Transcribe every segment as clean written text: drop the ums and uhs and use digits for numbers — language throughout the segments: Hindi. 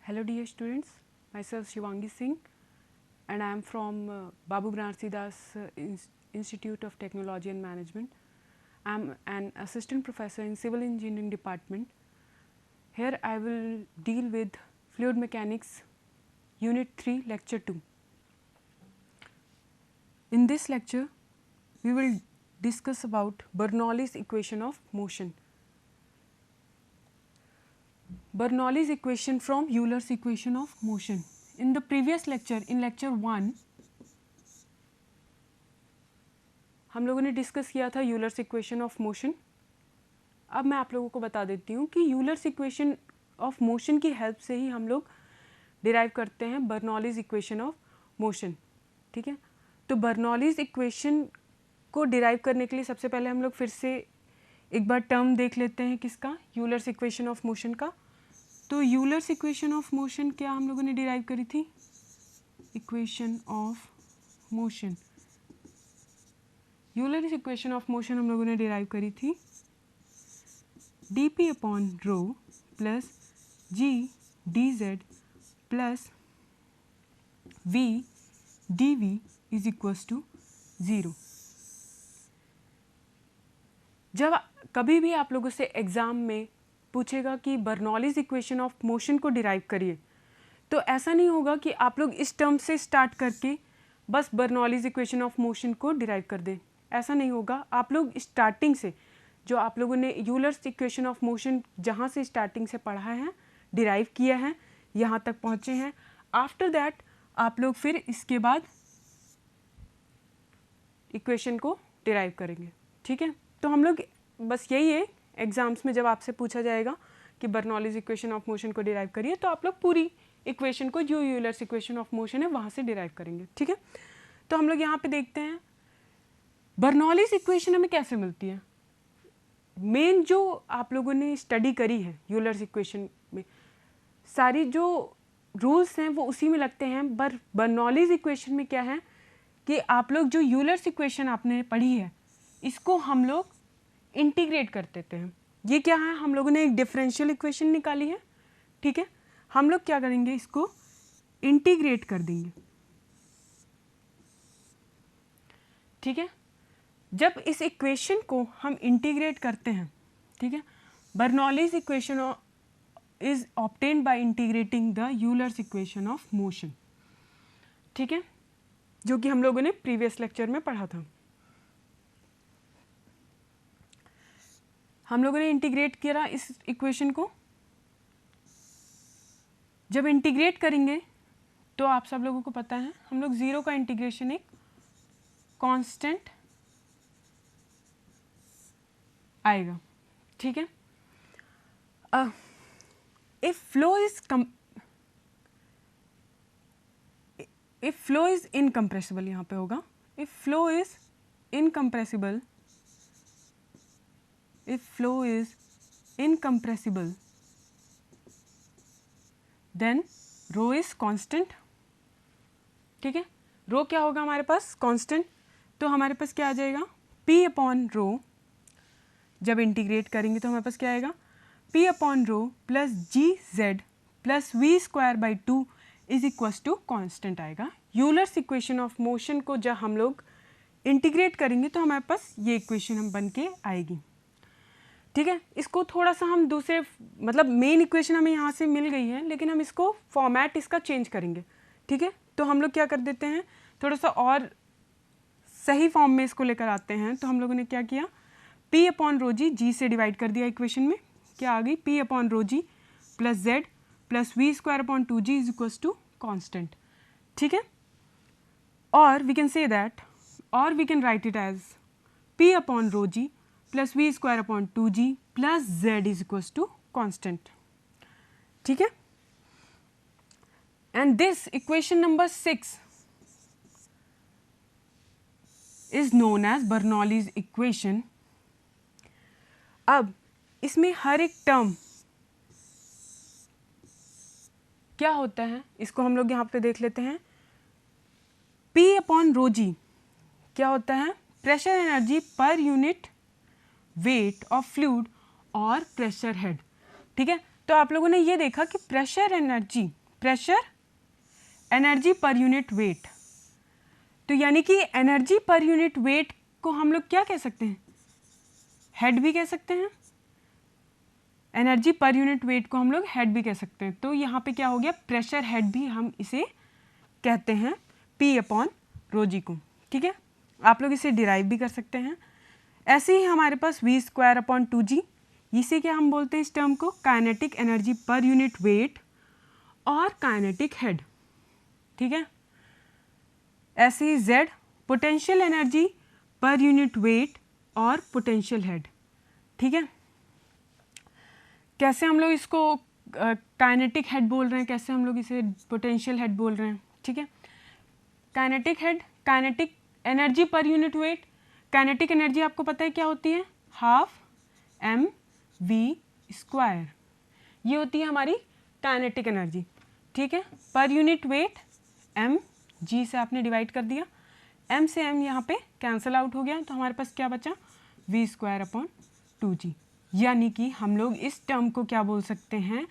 Hello dear students, myself Shivangi Singh and I am from Babu Banarsidass Institute of Technology and Management. I am an assistant professor in Civil Engineering Department. Here I will deal with Fluid Mechanics Unit 3 Lecture 2. In this lecture we will discuss about Bernoulli's equation of motion. Bernoulli's equation from Euler's equation of motion. In the previous lecture, in lecture 1, हम लोगों ने डिस्कस किया था यूलर्स इक्वेशन ऑफ मोशन. अब मैं आप लोगों को बता देती हूँ कि यूलर्स इक्वेशन ऑफ मोशन की हेल्प से ही हम लोग डिराइव करते हैं बर्नौलीज इक्वेशन ऑफ मोशन. ठीक है, तो बर्नौलीज इक्वेशन को डिराइव करने के लिए सबसे पहले हम लोग फिर से एक बार टर्म देख लेते हैं किसका, यूलर्स इक्वेशन ऑफ मोशन का. तो यूलर्स इक्वेशन ऑफ मोशन क्या हम लोगों ने डिराइव करी थी, equation of motion. Euler's equation of motion हम लोगों ने डिराइव करी थी dp upon rho plus g d z plus v d v is equals to 0. जब कभी भी आप लोगों से एग्ज़ाम में पूछेगा कि बर्नौलीज इक्वेशन ऑफ मोशन को डिराइव करिए, तो ऐसा नहीं होगा कि आप लोग इस टर्म से स्टार्ट करके बस बर्नौलीज इक्वेशन ऑफ मोशन को डिराइव कर दें. ऐसा नहीं होगा. आप लोग स्टार्टिंग से जो आप लोगों ने यूलर्स इक्वेशन ऑफ मोशन जहाँ से स्टार्टिंग से पढ़ा है, डिराइव किया है, यहाँ तक पहुँचे हैं, आफ्टर दैट आप लोग फिर इसके बाद इक्वेशन को डिराइव करेंगे. ठीक है, तो हम लोग बस यही है, एग्जाम्स में जब आपसे पूछा जाएगा कि बर्नौलीज इक्वेशन ऑफ मोशन को डिराइव करिए, तो आप लोग पूरी इक्वेशन को जो यूलर्स इक्वेशन ऑफ मोशन है वहाँ से डिराइव करेंगे. ठीक है, तो हम लोग यहाँ पे देखते हैं बर्नौलीज इक्वेशन हमें कैसे मिलती है. मेन जो आप लोगों ने स्टडी करी है यूलर्स इक्वेशन में, सारी जो रूल्स हैं वो उसी में लगते हैं. बर्नौलीज इक्वेशन में क्या है कि आप लोग जो यूलर्स इक्वेशन आपने पढ़ी है इसको हम लोग इंटीग्रेट कर देते हैं. ये क्या है, हम लोगों ने एक डिफरेंशियल इक्वेशन निकाली है. ठीक है, हम लोग क्या करेंगे, इसको इंटीग्रेट कर देंगे. ठीक है, जब इस इक्वेशन को हम इंटीग्रेट करते हैं, ठीक है, Bernoulli's equation is obtained by integrating the Euler's equation of motion. ठीक है, जो कि हम लोगों ने प्रीवियस लेक्चर में पढ़ा था. हम लोगों ने इंटीग्रेट किया इस इक्वेशन को. जब इंटीग्रेट करेंगे तो आप सब लोगों को पता है हम लोग जीरो का इंटीग्रेशन एक कांस्टेंट आएगा. ठीक है, इफ फ्लो इज इनकम्प्रेसिबल, यहाँ पे होगा if flow is incompressible, if flow is incompressible then rho is constant. ठीक है, रो क्या होगा हमारे पास, कांस्टेंट. तो हमारे पास क्या आ जाएगा, p अपॉन रो. जब इंटीग्रेट करेंगे तो हमारे पास क्या आएगा, p upon rho plus g z plus v square by 2 is equals to constant आएगा. यूलर्स इक्वेशन ऑफ मोशन को जब हम लोग इंटीग्रेट करेंगे तो हमारे पास ये इक्वेशन हम बन के आएगी. ठीक है, इसको थोड़ा सा हम दूसरे, मतलब मेन इक्वेशन हमें यहाँ से मिल गई है, लेकिन हम इसको फॉर्मेट इसका चेंज करेंगे. ठीक है, तो हम लोग क्या कर देते हैं, थोड़ा सा और सही फॉर्म में इसको लेकर आते हैं. तो हम लोगों ने क्या किया, p अपॉन रो जी, जी से डिवाइड कर दिया इक्वेशन में. क्या आ गई, p upon rho g plus z plus v square upon 2g is equals to constant. ठीक है, और वी कैन से दैट, और we can write it as p upon rho g plus v square upon 2g plus z is equals to constant. ठीक है, and this equation number 6 is known as Bernoulli's equation. अब इसमें हर एक टर्म क्या होता है, इसको हम लोग यहाँ पे देख लेते हैं. p अपॉन रो जी क्या होता है, pressure energy per unit weight of fluid और प्रेशर हेड. ठीक है, तो आप लोगों ने ये देखा कि pressure energy per unit weight, तो यानी कि एनर्जी पर यूनिट वेट को हम लोग क्या कह सकते हैं, हेड भी कह सकते हैं। एनर्जी पर यूनिट वेट को हम लोग हेड भी कह सकते हैं। तो यहाँ पे क्या हो गया, प्रेशर हेड भी हम इसे कहते हैं P/ρg को। ठीक है, आप लोग इसे डिराइव भी कर सकते हैं। ऐसे ही हमारे पास V²/2g, इसे क्या हम बोलते हैं इस टर्म को, kinetic energy per unit wait और काइनेटिक हेड। ठीक है, ऐसे ही Z, potential energy per unit wait और पोटेंशियल हेड। ठीक है, कैसे हम लोग इसको काइनेटिक हेड बोल रहे हैं, कैसे हम लोग इसे पोटेंशियल हेड बोल रहे हैं। ठीक है, kinetic head, kinetic energy per unit wait. Kinetic energy आपको पता है क्या होती है, 12 mv², ये होती है हमारी काइनेटिक एनर्जी। ठीक है, पर यूनिट वेट mg से आपने डिवाइड कर दिया, m से m यहाँ पे कैंसिल आउट हो गया, तो हमारे पास क्या बचा, V²/2g। यानी कि हम लोग इस टर्म को क्या बोल सकते हैं,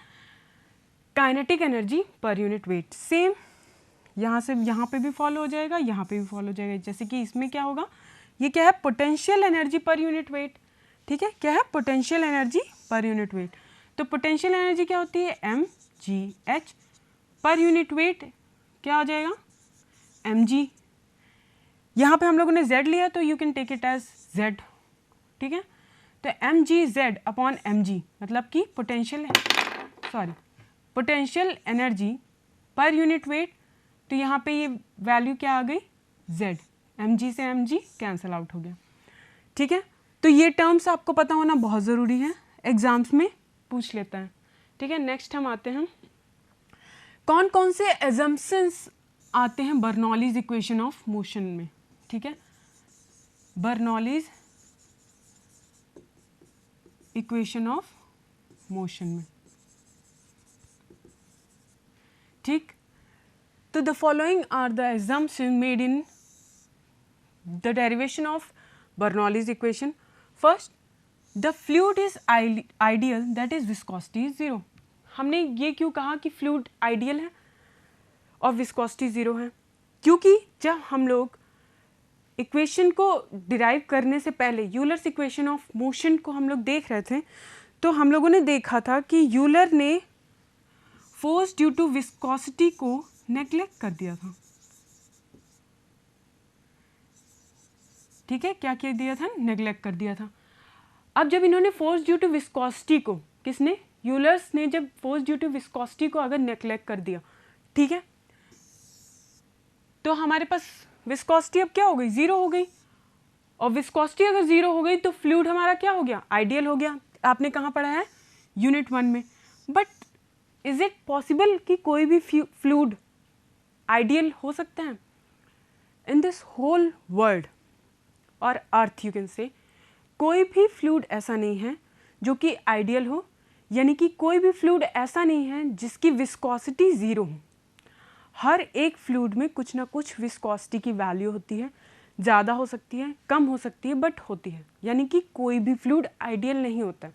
kinetic energy per unit wait. Same यहाँ से यहाँ पे भी फॉलो हो जाएगा, यहाँ पे भी फॉलो हो जाएगा। जैसे कि इसमें क्या होगा, ये क्या है, potential energy per unit wait. ठीक है, क्या है, potential energy per unit weight. तो पोटेंशियल एनर्जी क्या होती है, mgh, पर यूनिट वेट क्या हो जाएगा, mg। यहाँ पे हम लोगों ने z लिया तो you can take it as z। ठीक है, तो mgz/mg मतलब कि potential energy per unit weight. तो यहाँ पे ये वैल्यू क्या आ गई, z, mg से mg कैंसिल आउट हो गया। ठीक है, तो ये टर्म्स आपको पता होना बहुत ज़रूरी है, एग्जाम्स में पूछ लेता है। ठीक है, नेक्स्ट हम आते हैं, कौन कौन से एजम्पशंस आते हैं बर्नौलीज इक्वेशन ऑफ मोशन में। ठीक है, बर्नौलीज इक्वेशन ऑफ मोशन में। ठीक, तो the following are the assumption made in the derivation of Bernoulli's equation. First, the fluid is ideal, that is viscosity is 0। हमने ये क्यों कहा कि फ्लूइड आइडियल है और विस्कोसिटी 0 है, क्योंकि जब हम लोग इक्वेशन को डिराइव करने से पहले यूलर्स इक्वेशन ऑफ मोशन को हम लोग देख रहे थे, तो हम लोगों ने देखा था कि यूलर ने फोर्स ड्यू टू विस्कोसिटी को नेग्लेक्ट कर दिया था। ठीक है, क्या कर दिया था, नेग्लेक्ट कर दिया था। अब जब इन्होंने फोर्स ड्यू टू विस्कोसिटी को, किसने, यूलर्स ने जब फोर्स ड्यू टू विस्कोसिटी को अगर नेग्लेक्ट कर दिया, ठीक है, तो हमारे पास विस्कोसिटी अब क्या हो गई, 0 हो गई। और विस्कोसिटी अगर 0 हो गई तो फ्लूइड हमारा क्या हो गया, आइडियल हो गया। आपने कहाँ पढ़ा है, यूनिट 1 में। बट इज इट पॉसिबल कि कोई भी फ्लूइड आइडियल हो सकता है इन दिस होल वर्ल्ड और अर्थ, यू कैन से, कोई भी फ्लूइड ऐसा नहीं है जो कि आइडियल हो, यानी कि कोई भी फ्लूइड ऐसा नहीं है जिसकी विस्कोसिटी 0 हो। हर एक फ्लूइड में कुछ ना कुछ विस्कोसिटी की वैल्यू होती है, ज़्यादा हो सकती है, कम हो सकती है, बट होती है। यानी कि कोई भी फ्लूइड आइडियल नहीं होता।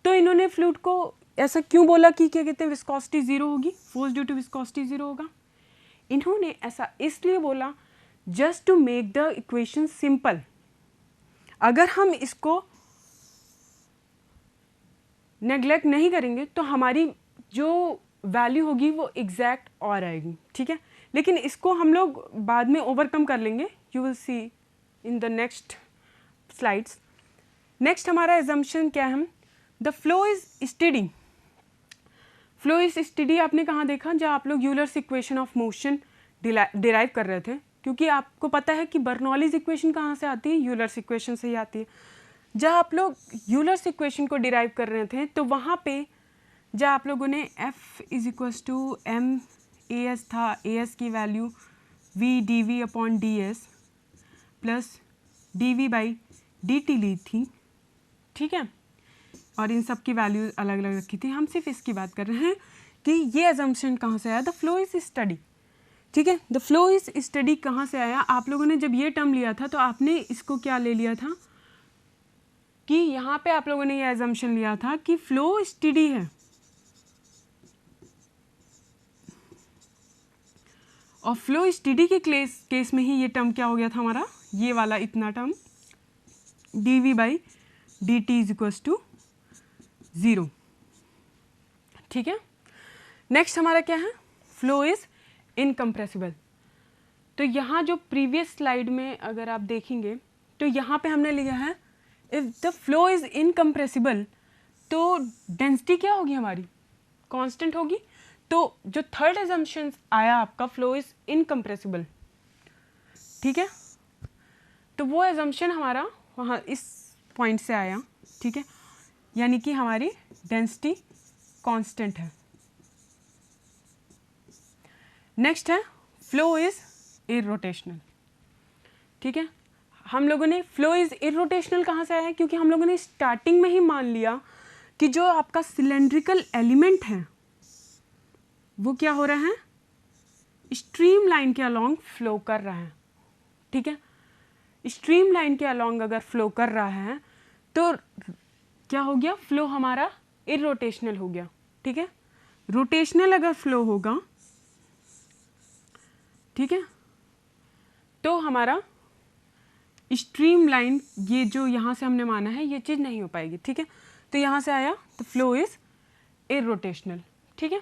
तो इन्होंने फ्लूइड को ऐसा क्यों बोला कि क्या कहते हैं, विस्कोसिटी 0 होगी, फोर्स ड्यू टू विस्कोसिटी 0 होगा। इन्होंने ऐसा इसलिए बोला just to make the equation simple. अगर हम इसको नेग्लेक्ट नहीं करेंगे तो हमारी जो वैल्यू होगी वो एग्जैक्ट और आएगी। ठीक है, लेकिन इसको हम लोग बाद में ओवरकम कर लेंगे, you will see in the next slides. Next हमारा एजम्पशन क्या है, the flow is steady. Flow is steady आपने कहाँ देखा, जब आप लोग Euler's equation of motion derive कर रहे थे, क्योंकि आपको पता है कि बर्नौलीज इक्वेशन कहाँ से आती है, यूलर्स इक्वेशन से ही आती है। जब आप लोग यूलर्स इक्वेशन को डिराइव कर रहे थे तो वहाँ पे जब आप लोगों ने F = m/as था, as की वैल्यू v/dv/ds प्लस dv/dt ली थी। ठीक है, और इन सब की वैल्यू अलग अलग रखी थी। हम सिर्फ इसकी बात कर रहे हैं कि ये एजम्पशन कहाँ से आया, द फ्लो इज स्टडी। ठीक है, द फ्लो इज स्टडी कहाँ से आया, आप लोगों ने जब ये टर्म लिया था तो आपने इसको क्या ले लिया था कि यहाँ पे आप लोगों ने ये एजम्पशन लिया था कि फ्लो स्टडी है। और फ्लो स्टडी के केस में ही ये टर्म क्या हो गया था हमारा, ये वाला इतना term dv/dt is equals to 0। ठीक है, नेक्स्ट हमारा क्या है, फ्लो इज इनकम्प्रेसिबल। तो यहाँ जो प्रीवियस स्लाइड में अगर आप देखेंगे तो यहाँ पे हमने लिया है if the flow is incompressible, तो डेंसिटी क्या होगी हमारी, कांस्टेंट होगी। तो जो थर्ड एजम्पशन आया आपका, फ्लो इज इनकम्प्रेसिबल, ठीक है, तो वो एजम्पशन हमारा वहाँ इस पॉइंट से आया। ठीक है, यानी कि हमारी डेंसिटी कांस्टेंट है। नेक्स्ट है फ्लो इज इरोटेशनल। ठीक है, हम लोगों ने फ्लो इज इरोटेशनल कहाँ से आया है, क्योंकि हम लोगों ने स्टार्टिंग में ही मान लिया कि जो आपका सिलेंड्रिकल एलिमेंट है वो क्या हो रहा है, स्ट्रीम लाइन के अलोंग फ्लो कर रहा है। ठीक है, स्ट्रीम लाइन के अलोंग अगर फ्लो कर रहा है तो क्या हो गया, फ्लो हमारा इरोटेशनल हो गया। ठीक है, रोटेशनल अगर फ्लो होगा, ठीक है, तो हमारा स्ट्रीम लाइन, ये जो यहाँ से हमने माना है, ये चीज़ नहीं हो पाएगी। ठीक है, तो यहाँ से आया तो फ्लो इज इरोटेशनल। ठीक है,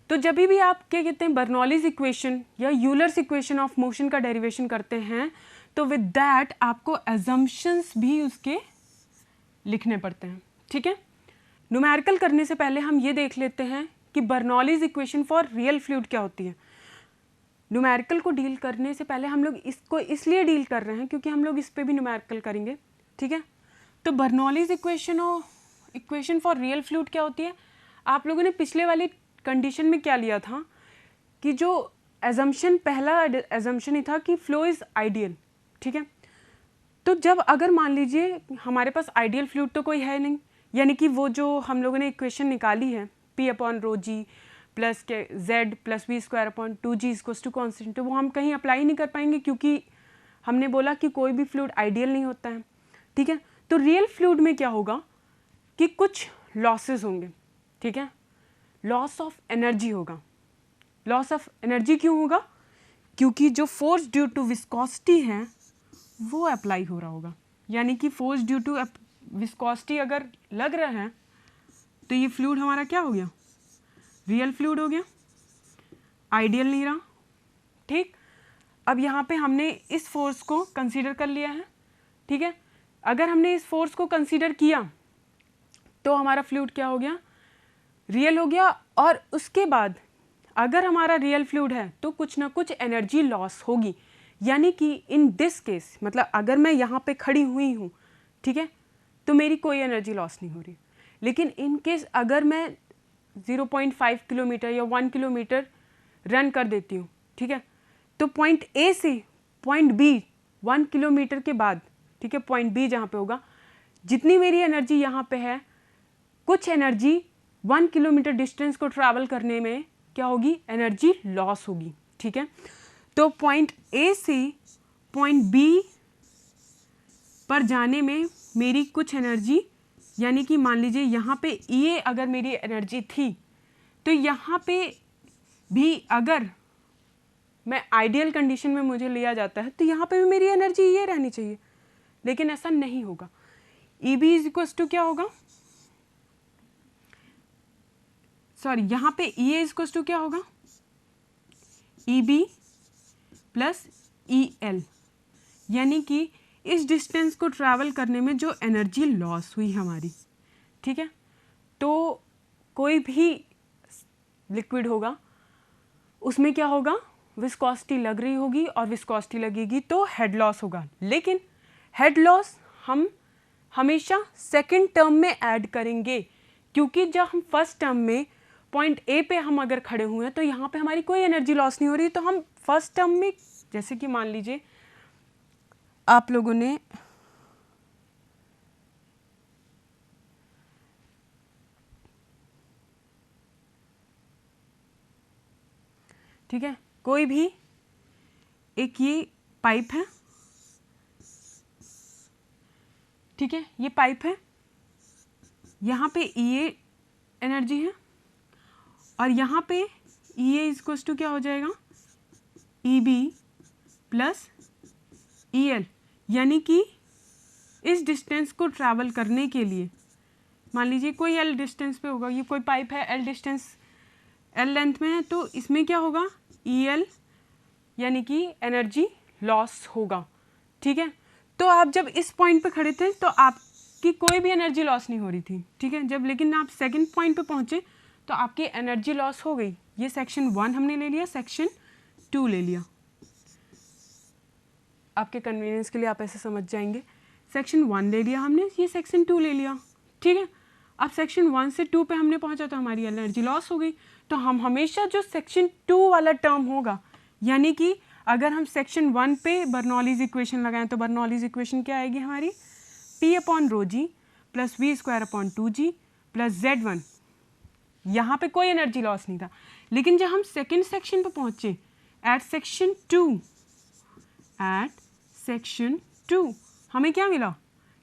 तो जब भी आप क्या कहते हैं, बर्नौलीज इक्वेशन या यूलर्स इक्वेशन ऑफ मोशन का डेरिवेशन करते हैं, तो विद दैट आपको एजम्पशंस भी उसके लिखने पड़ते हैं। ठीक है, न्यूमेरिकल करने से पहले हम ये देख लेते हैं कि Bernoulli's equation for real fluid क्या होती है। न्यूमेरिकल को डील करने से पहले हम लोग इसको इसलिए डील कर रहे हैं क्योंकि हम लोग इस पे भी न्यूमेरिकल करेंगे। ठीक है, तो Bernoulli's equation for real fluid क्या होती है, आप लोगों ने पिछले वाली कंडीशन में क्या लिया था कि जो एजम्पशन, पहला एजम्पशन ही था कि फ्लो इज आइडियल। ठीक है, तो जब अगर मान लीजिए हमारे पास आइडियल फ्लूइड तो कोई है नहीं, यानी कि वो जो हम लोगों ने इक्वेशन निकाली है P/ρg प्लस के Z plus V²/2g equals to constant, तो वो हम कहीं अप्लाई नहीं कर पाएंगे क्योंकि हमने बोला कि कोई भी फ्लूइड आइडियल नहीं होता है। ठीक है, तो रियल फ्लूइड में क्या होगा कि कुछ लॉसेस होंगे। ठीक है, लॉस ऑफ एनर्जी होगा। लॉस ऑफ एनर्जी क्यों होगा, क्योंकि जो फोर्स ड्यू टू विस्कोसिटी है वो अप्लाई हो रहा होगा, यानी कि फोर्स ड्यू टू विस्कोसिटी अगर लग रहा है तो ये फ्लूइड हमारा क्या हो गया, रियल फ्लूइड हो गया, आइडियल नहीं रहा। ठीक, अब यहाँ पे हमने इस फोर्स को कंसीडर कर लिया है। ठीक है, अगर हमने इस फोर्स को कंसीडर किया तो हमारा फ्लूइड क्या हो गया, रियल हो गया। और उसके बाद अगर हमारा रियल फ्लूइड है तो कुछ ना कुछ एनर्जी लॉस होगी, यानी कि इन दिस केस, मतलब अगर मैं यहाँ पे खड़ी हुई हूँ, ठीक है, तो मेरी कोई एनर्जी लॉस नहीं हो रही। लेकिन इन केस अगर मैं 0.5 किलोमीटर या 1 किलोमीटर रन कर देती हूँ, ठीक है, तो पॉइंट ए से पॉइंट बी 1 किलोमीटर के बाद, ठीक है, पॉइंट बी जहाँ पे होगा, जितनी मेरी एनर्जी यहाँ पे है, कुछ एनर्जी 1 किलोमीटर डिस्टेंस को ट्रैवल करने में क्या होगी, एनर्जी लॉस होगी। ठीक है, तो पॉइंट ए से पॉइंट बी पर जाने में मेरी कुछ एनर्जी, यानी कि मान लीजिए यहाँ पे ये अगर मेरी एनर्जी थी, तो यहाँ पे भी अगर मैं आइडियल कंडीशन में मुझे लिया जाता है तो यहाँ पे भी मेरी एनर्जी ये रहनी चाहिए, लेकिन ऐसा नहीं होगा। E B is equals to क्या होगा, सॉरी, यहाँ पे E A is equals to क्या होगा, E B plus E L, यानी कि इस डिस्टेंस को ट्रैवल करने में जो एनर्जी लॉस हुई हमारी। ठीक है, तो कोई भी लिक्विड होगा उसमें क्या होगा, विस्कोसिटी लग रही होगी और विस्कोसिटी लगेगी तो हेड लॉस होगा। लेकिन हेड लॉस हम हमेशा सेकंड टर्म में ऐड करेंगे, क्योंकि जब हम फर्स्ट टर्म में पॉइंट ए पे हम अगर खड़े हुए हैं तो यहाँ पे हमारी कोई एनर्जी लॉस नहीं हो रही, तो हम फर्स्ट टर्म में, जैसे कि मान लीजिए आप लोगों ने ठीक है, कोई भी एक ये पाइप है, ठीक है, ये पाइप है, यहाँ पे ये एनर्जी है और यहाँ पे ई ए इक्वल्स टू क्या हो जाएगा, E B plus E L, यानी कि इस डिस्टेंस को ट्रैवल करने के लिए मान लीजिए कोई एल डिस्टेंस पे होगा, ये कोई पाइप है एल डिस्टेंस एल लेंथ में है, तो इसमें क्या होगा, ई एल यानी कि एनर्जी लॉस होगा। ठीक है, तो आप जब इस पॉइंट पे खड़े थे तो आपकी कोई भी एनर्जी लॉस नहीं हो रही थी। ठीक है, जब लेकिन आप सेकंड पॉइंट पे पहुंचे तो आपकी एनर्जी लॉस हो गई। ये सेक्शन 1 हमने ले लिया, सेक्शन 2 ले लिया। आपके कन्वीनियंस के लिए आप ऐसे समझ जाएंगे, सेक्शन 1 ले लिया हमने, ये सेक्शन 2 ले लिया। ठीक है, अब सेक्शन 1 से 2 पे हमने पहुंचा तो हमारी एनर्जी लॉस हो गई। तो हम हमेशा जो सेक्शन 2 वाला टर्म होगा, यानी कि अगर हम सेक्शन 1 पे बर्नौलीज इक्वेशन लगाएं तो बर्नौलीज इक्वेशन क्या आएगी हमारी, P upon rho g plus v square upon 2g plus Z1। यहाँ पे कोई एनर्जी लॉस नहीं था, लेकिन जब हम सेकेंड सेक्शन पे पहुँचे एट सेक्शन 2 हमें क्या मिला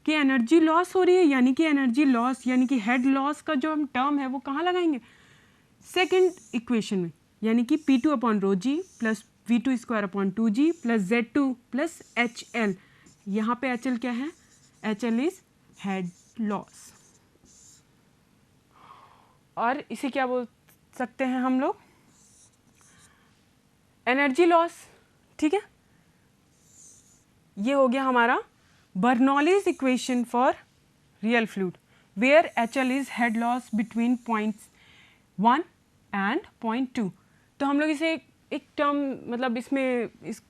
कि एनर्जी लॉस हो रही है, यानी कि एनर्जी लॉस यानी कि हेड लॉस का जो हम टर्म है वो कहाँ लगाएंगे, सेकेंड इक्वेशन में, यानी कि P2 upon rho g plus V2 square upon 2g plus Z2 plus HL। यहाँ पे HL क्या है, HL इज हेड लॉस, और इसे क्या बोल सकते हैं हम लोग, एनर्जी लॉस। ठीक है, ये हो गया हमारा Bernoulli's equation for real fluid where HL is head loss between point 1 and point 2। तो हम लोग इसे एक टर्म मतलब इसमें इस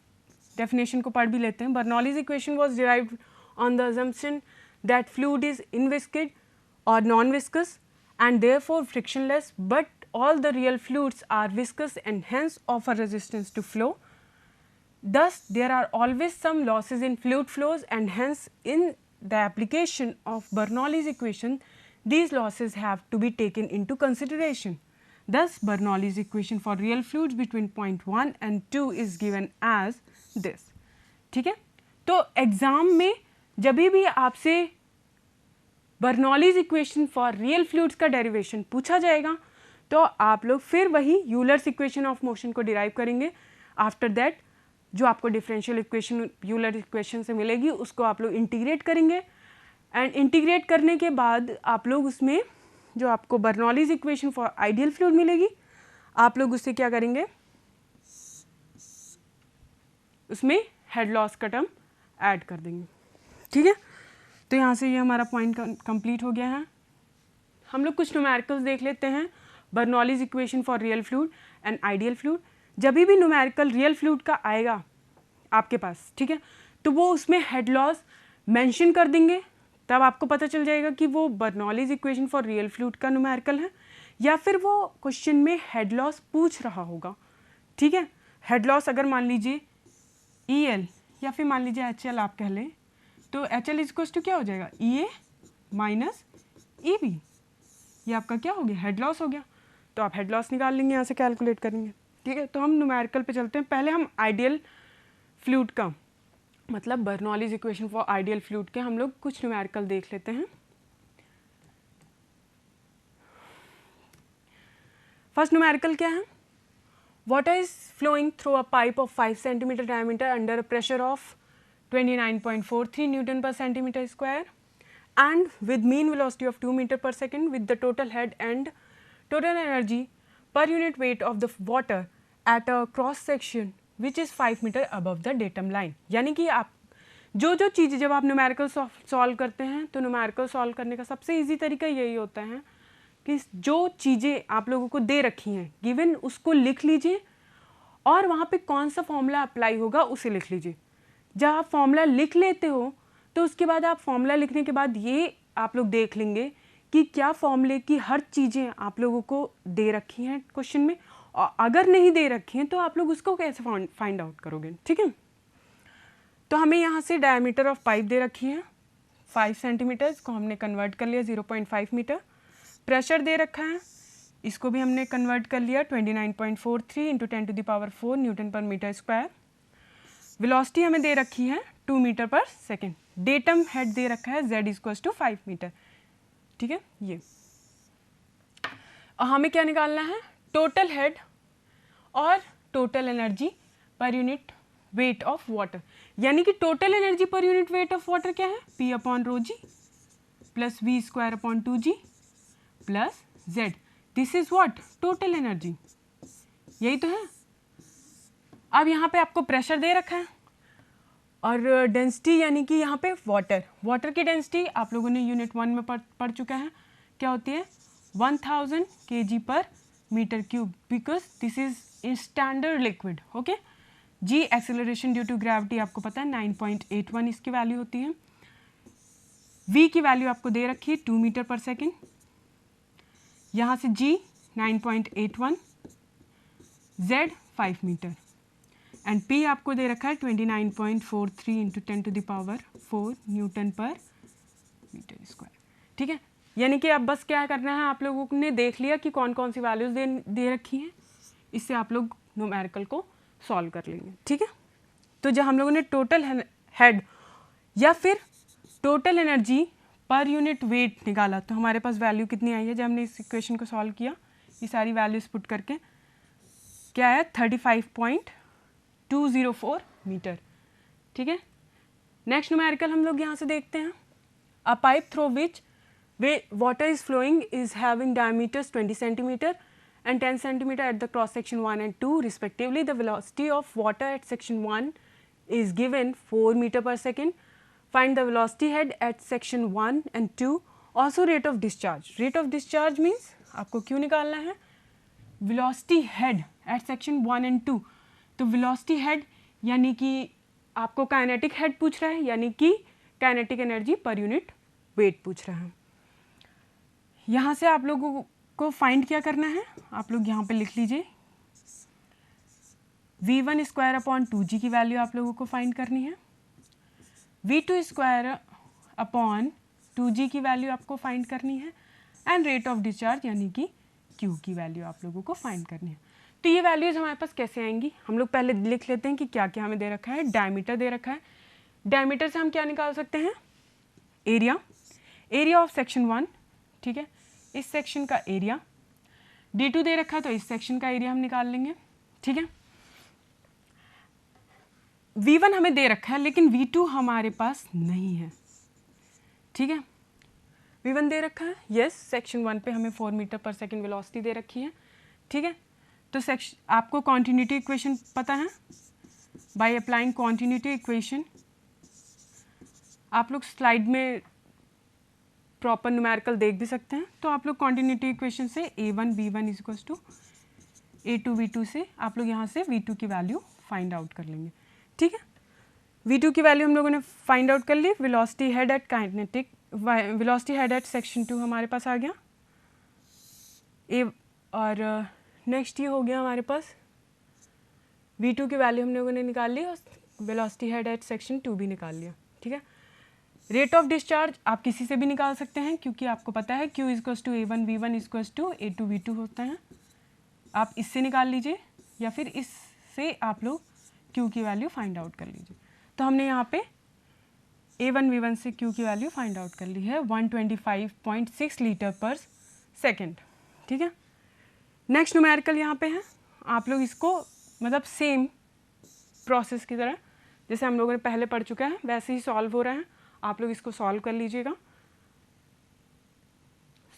डेफिनेशन को पढ़ भी लेते हैं। Bernoulli's equation was derived on the assumption that fluid is inviscid और non viscous and therefore frictionless, but all the real fluids are viscous and hence offer resistance to flow. Thus there are always some losses in fluid flows, and hence in the application of Bernoulli's equation these losses have to be taken into consideration. Thus Bernoulli's equation for real fluids between point 1 and 2 is given as this. ठीक है, तो एग्जाम में जब भी आपसे Bernoulli's equation for real fluids का डेरिवेशन पूछा जाएगा तो आप लोग फिर वही यूलर्स इक्वेशन ऑफ मोशन को डिराइव करेंगे। आफ्टर दैट जो आपको डिफरेंशियल इक्वेशन यूलर इक्वेशन से मिलेगी उसको आप लोग इंटीग्रेट करेंगे, एंड इंटीग्रेट करने के बाद आप लोग उसमें जो आपको Bernoulli's equation for ideal fluid मिलेगी आप लोग उससे क्या करेंगे, उसमें हेड लॉस का टर्म ऐड कर देंगे। ठीक है, तो यहाँ से ये हमारा पॉइंट कंप्लीट हो गया है। हम लोग कुछ न्यूमेरिकल्स देख लेते हैं, Bernoulli's equation for real fluid and ideal fluid. जब भी न्यूमेरिकल रियल फ्लूइड का आएगा आपके पास, ठीक है, तो वो उसमें हेड लॉस मेंशन कर देंगे, तब आपको पता चल जाएगा कि वो Bernoulli's equation for real fluid का न्यूमेरिकल है या फिर वो क्वेश्चन में हेड लॉस पूछ रहा होगा। ठीक है, हेड लॉस अगर मान लीजिए EL या फिर मान लीजिए HL आप कह लें, तो HL इक्वल्स टू क्या हो जाएगा, EA माइनस EB। ये आपका क्या हो गया, हेड लॉस हो गया। तो आप हेड लॉस निकाल लेंगे, यहाँ से कैलकुलेट करेंगे। ठीक है, तो हम न्यूमेरिकल पे चलते हैं। पहले हम आइडियल फ्लूइड का मतलब Bernoulli's equation for ideal fluid के हम लोग कुछ न्यूमेरिकल देख लेते हैं। फर्स्ट न्यूमेरिकल क्या है, water is flowing through a pipe of 5 centimetre diameter under a pressure of 29.43 Newton per centimeter square and with mean velocity of 2 meter per second with the total head and total energy per unit weight of the water at a cross section which is 5 meter above the datum line। यानी कि आप जो चीज़ें जब आप न्यूमेरिकल सॉल्व करते हैं तो न्यूमेरिकल सॉल्व करने का सबसे इजी तरीका यही होता है कि जो चीज़ें आप लोगों को दे रखी हैं गिवन उसको लिख लीजिए और वहाँ पे कौन सा फॉर्मूला अप्लाई होगा उसे लिख लीजिए। जब आप फॉर्मूला लिख लेते हो तो उसके बाद आप फॉर्मूला लिखने के बाद ये आप लोग देख लेंगे कि क्या फॉर्मूले की हर चीज़ें आप लोगों को दे रखी हैं क्वेश्चन में, और अगर नहीं दे रखी हैं तो आप लोग उसको कैसे फाइंड आउट करोगे। ठीक है, तो हमें यहाँ से डायमीटर ऑफ पाइप दे रखी है 5 सेंटीमीटर, इसको हमने कन्वर्ट कर लिया 0.5 मीटर। प्रेशर दे रखा है, इसको भी हमने कन्वर्ट कर लिया 29.43 × 10⁴ newton per metre square. Velocity हमें दे रखी है 2 मीटर पर सेकेंड। डेटम हेड दे रखा है Z इक्वल्स टू 5 मीटर। ठीक है, ये और हमें क्या निकालना है, टोटल हेड और total energy per unit weight of water, यानी कि total energy per unit weight of water क्या है, P upon rho g plus v square upon 2g plus z। This is what, total energy, यही तो है। अब यहाँ पे आपको प्रेशर दे रखा है और डेंसिटी, यानी कि यहाँ पे वाटर की डेंसिटी आप लोगों ने यूनिट 1 में पढ़ चुका है, क्या होती है 1000 kg पर metre cube, because this is standard liquid. Okay g, acceleration due to gravity आपको पता है 9.81 इसकी वैल्यू होती है। v की वैल्यू आपको दे रखी है 2 मीटर पर सेकेंड, यहाँ से g 9.81, z 5 metre and p आपको दे रखा है 29.43 into 10⁴ newton per metre square. ठीक है, यानी कि अब बस क्या करना है, आप लोगों ने देख लिया कि कौन कौन सी वैल्यूज दे रखी हैं, इससे आप लोग न्यूमेरिकल को सॉल्व कर लेंगे। ठीक है, तो जब हम लोगों ने टोटल हेड या फिर total energy per unit wait निकाला तो हमारे पास वैल्यू कितनी आई है, जब हमने इस इक्वेशन को सॉल्व किया, ये सारी वैल्यूज पुट करके क्या है 35.204 मीटर। ठीक है, नेक्स्ट न्यूमेरिकल हम लोग यहाँ से देखते हैं। अ pipe through which water is flowing is having diameters 20 centimeter and 10 centimeter at the cross section 1 and 2 respectively. The velocity of water at section 1 is given 4 meter per second. Find the velocity head at section 1 and 2. Also rate of discharge. Rate of discharge means आपको क्यों निकालना है, velocity head at section 1 and 2. तो velocity head यानी कि आपको kinetic head पूछ रहा है, यानी कि kinetic energy per unit weight पूछ रहा है। यहाँ से आप लोगों को फाइंड क्या करना है, आप लोग यहाँ पे लिख लीजिए v1 स्क्वायर अपॉन 2g की वैल्यू आप लोगों को फाइंड करनी है, v2 स्क्वायर अपॉन 2g की वैल्यू आपको फाइंड करनी है एंड रेट ऑफ डिस्चार्ज यानी कि q की वैल्यू आप लोगों को फाइंड करनी है। तो ये वैल्यूज हमारे पास कैसे आएंगी, हम लोग पहले लिख लेते हैं कि क्या क्या हमें दे रखा है। डायमीटर दे रखा है, डायमीटर से हम क्या निकाल सकते हैं, एरिया ऑफ सेक्शन 1। ठीक है, इस सेक्शन का एरिया, d2 दे रखा है तो इस सेक्शन का एरिया हम निकाल लेंगे। ठीक है, v1 हमें दे रखा है लेकिन v2 हमारे पास नहीं है। ठीक है, v1 दे रखा है, यस, सेक्शन 1 पे हमें 4 मीटर पर सेकेंड वेलोसिटी दे रखी है। ठीक है, तो सेक्शन आपको कॉन्टिन्यूटी इक्वेशन पता है, बाय अप्लाइंग कॉन्टिन्यूटी इक्वेशन आप लोग स्लाइड में प्रॉपर न्यूमेरिकल देख भी सकते हैं। तो आप लोग कॉन्टिन्यूटी इक्वेशन से a1 b1 equals to a2 v2 से आप लोग यहाँ से v2 की वैल्यू फाइंड आउट कर लेंगे। ठीक है, v2 की वैल्यू हम लोगों ने फाइंड आउट कर ली। Velocity head at kinetic, velocity head at section 2 हमारे पास आ गया और नेक्स्ट ये हो गया हमारे पास v2 की वैल्यू हम लोगों ने निकाल ली और वेलोसिटी हेड एट सेक्शन 2 भी निकाल लिया। ठीक है, रेट ऑफ डिस्चार्ज आप किसी से भी निकाल सकते हैं क्योंकि आपको पता है q equals to a1 v1 equals to a2 v2 होता है। आप इससे निकाल लीजिए या फिर इससे आप लोग q की वैल्यू फाइंड आउट कर लीजिए। तो हमने यहाँ पे a1 v1 से q की वैल्यू फाइंड आउट कर ली है 125.6 लीटर पर सेकेंड। ठीक है, नेक्स्ट न्यूमेरिकल यहाँ पे है, आप लोग इसको मतलब सेम प्रोसेस की तरह जैसे हम लोगों ने पहले पढ़ चुका है वैसे ही सॉल्व हो रहा है, आप लोग इसको सॉल्व कर लीजिएगा।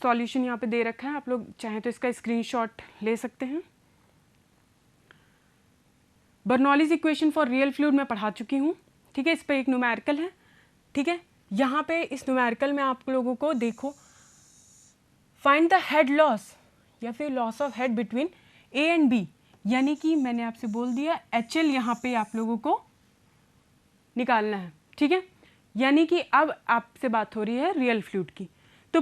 सॉल्यूशन यहाँ पे दे रखा है, आप लोग चाहें तो इसका स्क्रीनशॉट ले सकते हैं। Bernoulli's equation for real fluid मैं पढ़ा चुकी हूँ। ठीक है, इस पर एक न्यूमेरिकल है। ठीक है, यहाँ पे इस न्यूमेरिकल में आप लोगों को देखो फाइंड द हेड लॉस या फिर loss of head between A and B, यानी कि मैंने आपसे बोल दिया HL यहाँ पे आप लोगों को निकालना है। ठीक है, यानी कि अब आपसे बात हो रही है रियल फ्लूइड की, तो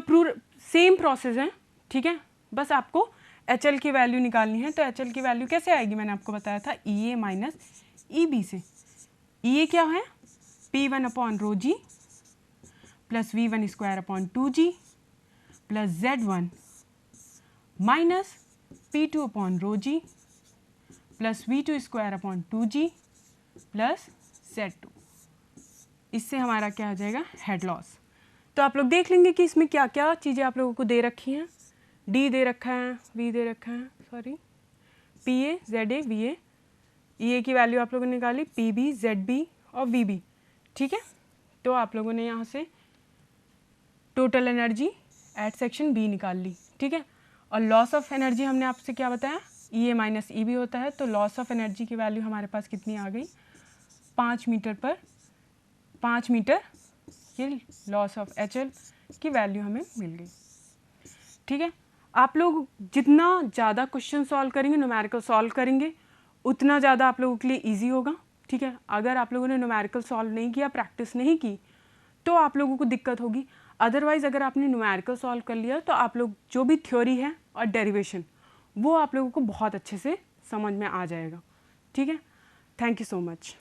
सेम प्रोसेस है। ठीक है, बस आपको HL की वैल्यू निकालनी है। तो HL की वैल्यू कैसे आएगी, मैंने आपको बताया था EA माइनस EB से। EA क्या है, P1 upon rho g plus V1 square upon 2G plus Z1 minus P2 upon rho g plus V2 square upon 2G plus Z2। इससे हमारा क्या आ जाएगा, हेड लॉस। तो आप लोग देख लेंगे कि इसमें क्या क्या चीज़ें आप लोगों को दे रखी हैं। D दे रखा है, V दे रखा है, sorry P A Z A V A, E A की वैल्यू आप लोगों ने निकाली, पी बी जेड बी और वी बी, ठीक है। तो आप लोगों ने यहाँ से total energy at section B निकाल ली, ठीक है। और लॉस ऑफ एनर्जी हमने आपसे क्या बताया, ई ए माइनस ई बी होता है, तो लॉस ऑफ एनर्जी की वैल्यू हमारे पास कितनी आ गई, 5 मीटर ये लॉस ऑफ एच एल की वैल्यू हमें मिल गई, ठीक है। आप लोग जितना ज़्यादा क्वेश्चन सॉल्व करेंगे, न्यूमेरिकल सॉल्व करेंगे, उतना ज़्यादा आप लोगों के लिए ईजी होगा, ठीक है। अगर आप लोगों ने न्यूमेरिकल सॉल्व नहीं किया, प्रैक्टिस नहीं की, तो आप लोगों को दिक्कत होगी। अदरवाइज़ अगर आपने न्यूमेरिकल सॉल्व कर लिया तो आप लोग जो भी थ्योरी है और डेरिवेशन वो आप लोगों को बहुत अच्छे से समझ में आ जाएगा, ठीक है। Thank you so much.